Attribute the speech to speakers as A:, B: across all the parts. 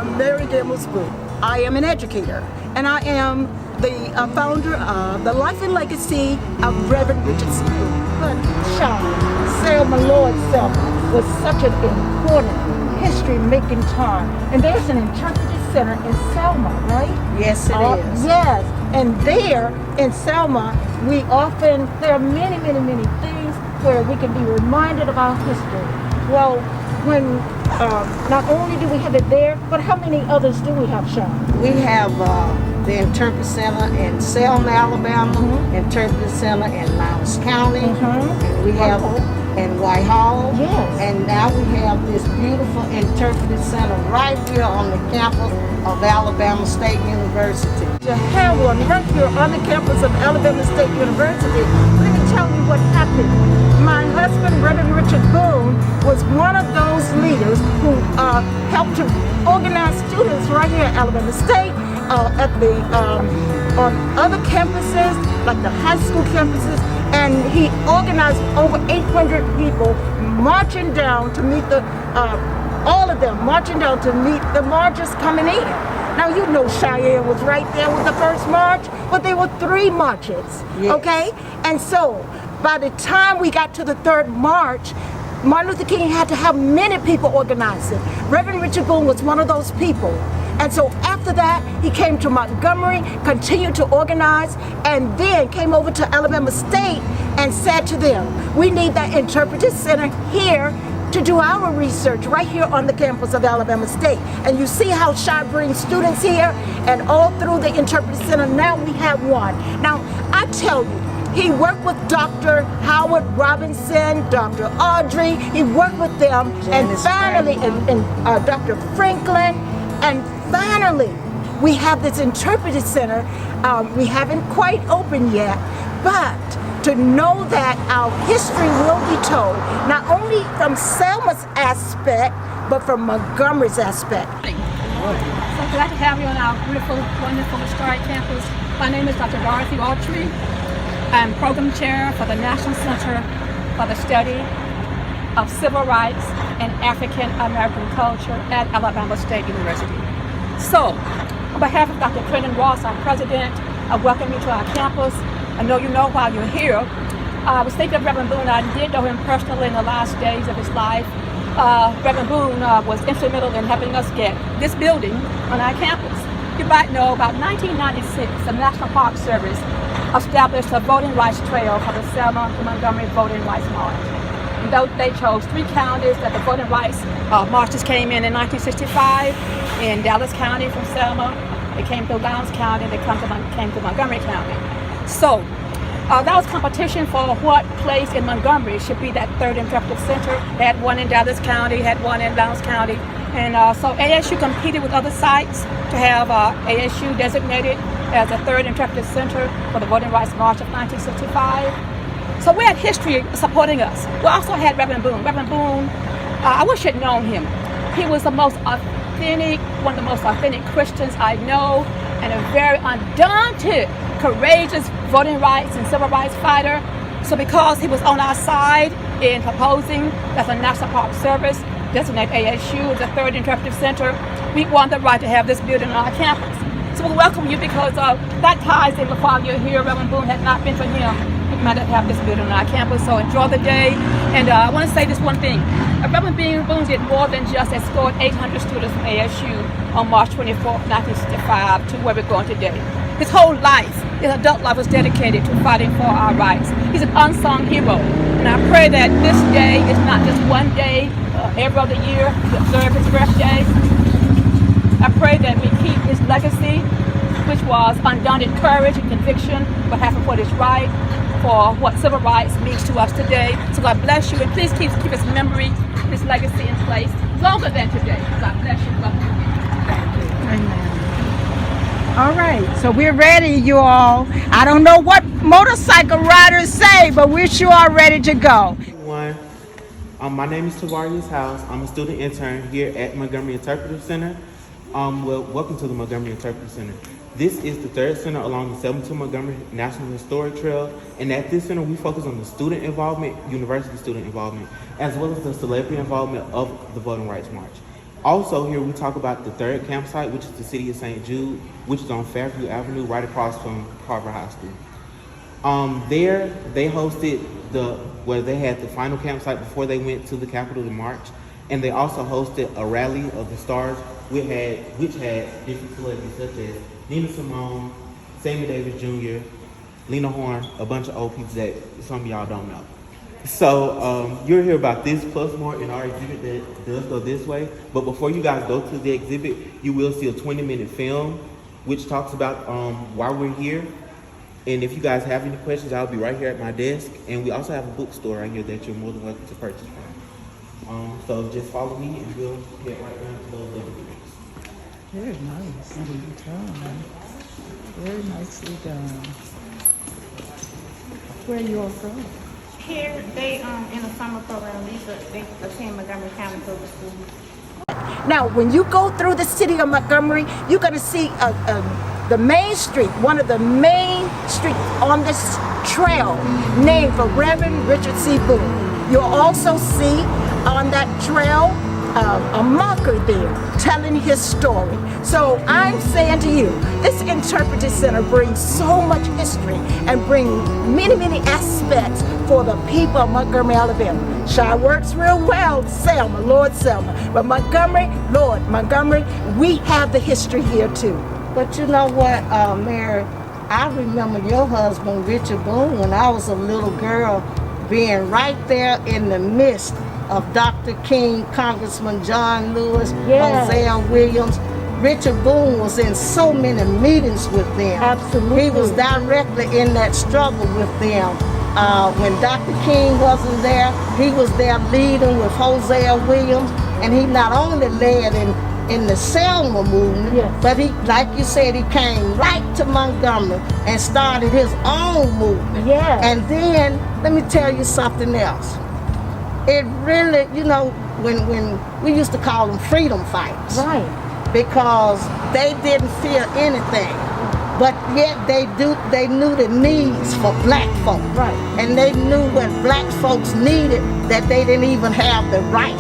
A: Mary Gamble's book. I am an educator, and I am the founder of the Life and Legacy of Reverend Richard C. But Selma, Lord Selma, was such an important history-making time. And there's an interpretive center in Selma, right?
B: Yes, it is.
A: Yes, and there in Selma, there are many things where we can be reminded of our history. Well, when not only do we have it there, but how many others do we have, Sean?
B: We have the Interpretive Center in Selma, Alabama, Interpretive Center in Lowndes County, and we have in Whitehall,
A: yes.
B: And now we have this beautiful Interpretive Center right here on the campus of Alabama State University.
A: To have one right here on the campus of Alabama State University, let me tell you what happened. My husband, Reverend Richard Boone, was one of those leaders who helped to organize students right here at Alabama State, at the on other campuses, like the high school campuses, and he organized over 800 people marching down to meet all of them marching down to meet the marchers coming in. Now, you know Cheyenne was right there with the first march, but there were 3 marches, yes. Okay? And so, by the time we got to the 3rd march, Martin Luther King had to have many people organizing. Reverend Richard Boone was one of those people. And so after that, he came to Montgomery, continued to organize, and then came over to Alabama State and said to them, we need that Interpretive Center here to do our research right here on the campus of Alabama State. And you see how Shy brings students here, and all through the Interpretive Center, now we have one. Now, I tell you, he worked with Dr. Howard Robinson, Dr. Audrey, he worked with them, and finally, and Dr. Franklin, and finally, we have this Interpretive Center. We haven't quite opened yet, but to know that our history will be told, not only from Selma's aspect, but from Montgomery's aspect.
C: So glad to have you on our beautiful, wonderful, historic campus. My name is Dr. Dorothy Autry. I'm program chair for the National Center for the Study of Civil Rights and African American Culture at Alabama State University. So, on behalf of Dr. Clinton Ross, our president, I welcome you to our campus. I know you know why you're here. I was thinking of Reverend Boone. I did know him personally in the last days of his life. Reverend Boone was instrumental in helping us get this building on our campus. You might know about 1996, the National Park Service established a voting rights trail for the Selma and Montgomery Voting Rights March. And though they chose 3 counties that the voting rights marches came in 1965, in Dallas County from Selma, they came to Lowndes County, they came to Montgomery County. So that was competition for what place in Montgomery should be that 3rd Interpretive Center. They had one in Dallas County, had one in Lowndes County. And so ASU competed with other sites to have ASU designated as a 3rd Interpretive Center for the Voting Rights March of 1965. So we had history supporting us. We also had Reverend Boone. Reverend Boone, I wish I'd known him. He was the most authentic, one of the most authentic Christians I know, and a very undaunted, courageous voting rights and civil rights fighter. So because he was on our side in proposing that the National Park Service designate ASU as a 3rd Interpretive Center, we won the right to have this building on our campus. So we welcome you because that ties in with why you're here. Reverend Boone, had not been for him, we might not have this building on our campus. So enjoy the day. And I want to say this one thing. Reverend Boone did more than just escort 800 students from ASU on March 24th, 1965 to where we're going today. His whole life, his adult life, was dedicated to fighting for our rights. He's an unsung hero. And I pray that this day is not just one day, every other year to observe his birthday. I pray that we keep his legacy, which was undaunted courage and conviction for having what is right, for what civil rights means to us today. So God bless you, and please keep his memory, his legacy in place longer than today. God bless you. Welcome again. Thank you.
A: Amen. All right, so we're ready, you all. I don't know what motorcycle riders say, but we're sure ready to go.
D: Everyone, my name is Tavarius House. I'm a student intern here at Montgomery Interpretive Center. Welcome to the Montgomery Interpretive Center. This is the 3rd center along the Selma to Montgomery National Historic Trail, and at this center we focus on the student involvement, university student involvement, as well as the celebrity involvement of the Voting Rights March. Also, here we talk about the third campsite, which is the City of St. Jude, which is on Fairview Avenue, right across from Carver High School. There, they hosted where they had the final campsite before they went to the Capitol to march, and they also hosted a rally of the stars, which had different celebrities such as Nina Simone, Sammy Davis Jr., Lena Horne, a bunch of old people that some of y'all don't know. So you'll hear about this plus more in our exhibit that does go this way. But before you guys go to the exhibit, you will see a 20-minute film which talks about why we're here. And if you guys have any questions, I'll be right here at my desk. And we also have a bookstore right here that you're more than welcome to purchase from. So just follow me and we'll get right down to those other books.
E: Very nicely done. Very nicely done. Where are you all from?
A: Here, they in a summer program. They attend Montgomery County Public Schools. Now, when you go through the city of Montgomery, you're going to see the main street, one of the main streets on this trail, named for Reverend Richard C. Boone. You'll also see on that trail a marker there telling his story. So I'm saying to you, this Interpretive Center brings so much history and brings many, many aspects for the people of Montgomery, Alabama. Shy works real well, Selma, Lord Selma. But Montgomery, Lord Montgomery, we have the history here too.
B: But you know what, Mary, I remember your husband, Richard Boone, when I was a little girl, being right there in the midst of Dr. King, Congressman John Lewis,
A: Yes.
B: Hosea Williams. Richard Boone was in so many meetings with them.
A: Absolutely.
B: He was directly in that struggle with them. When Dr. King wasn't there, he was there leading with Hosea Williams, and he not only led in the Selma movement,
A: Yes.
B: but he, like you said, he came right to Montgomery and started his own movement.
A: Yes.
B: And then, let me tell you something else. It really, you know, when we used to call them freedom fighters.
A: Right.
B: Because they didn't fear anything. But yet they knew the needs for black folk.
A: Right.
B: And they knew what black folks needed that they didn't even have the right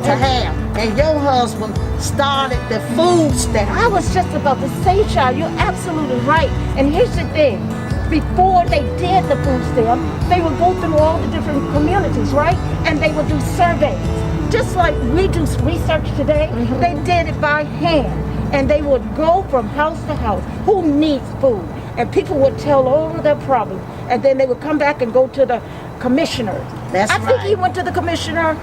B: to have. And your husband started the food stamp.
A: I was just about to say, Shy, you're absolutely right. And here's the thing. Before they did the food stamp, they would go through all the different communities, right? And they would do surveys. Just like we do research today, they did it by hand. And they would go from house to house. Who needs food? And people would tell all of their problems. And then they would come back and go to the commissioner.
B: That's
A: I think he
B: right.
A: went to the commissioner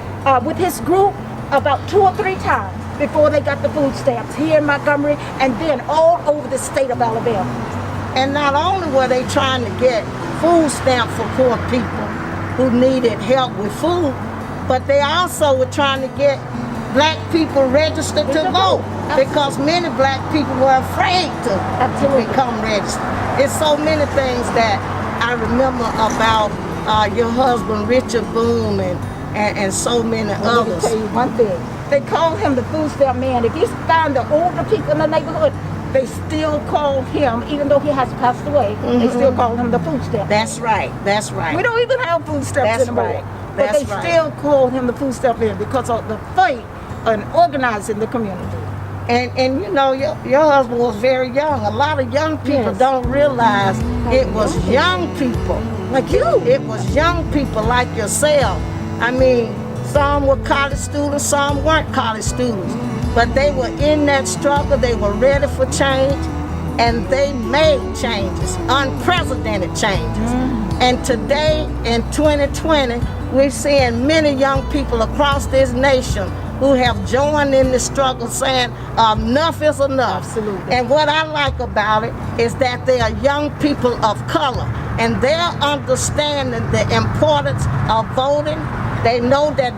A: with his group about 2 or 3 times before they got the food stamps here in Montgomery and then all over the state of Alabama.
B: And not only were they trying to get food stamps for poor people who needed help with food, but they also were trying to get black people registered to vote, because many black people were afraid to become registered. It's so many things that I remember about your husband, Richard Boone, and so many
A: Let me
B: others.
A: tell you one thing. They call him the food stamp man. If you find the older people in the neighborhood, they still call him, even though he has passed away, they still call him the food stamp.
B: That's right, that's right.
A: We don't even have food stamps
B: That's
A: anymore.
B: right.
A: But
B: That's
A: they
B: right.
A: still call him the food stamp man because of the fight and organizing the community.
B: And you know, your husband was very young. A lot of young people
A: Yes.
B: don't realize it was young people.
A: Like you.
B: It was young people like yourself. I mean, some were college students, some weren't college students. But they were in that struggle, they were ready for change, and they made changes, unprecedented changes. And today, in 2020, we're seeing many young people across this nation who have joined in the struggle saying enough is enough.
A: Absolutely.
B: And what I like about it is that they are young people of color, and they're understanding the importance of voting. They know that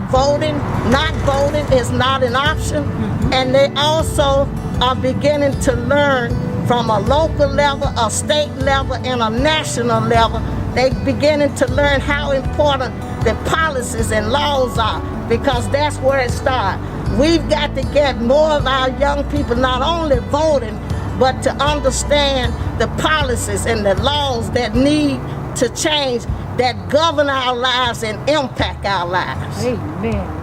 B: not voting is not an option. And they also are beginning to learn from a local level, a state level, and a national level. They beginning to learn how important the policies and laws are, because that's where it starts. We've got to get more of our young people not only voting, but to understand the policies and the laws that need to change, that govern our lives and impact our lives.
A: Amen.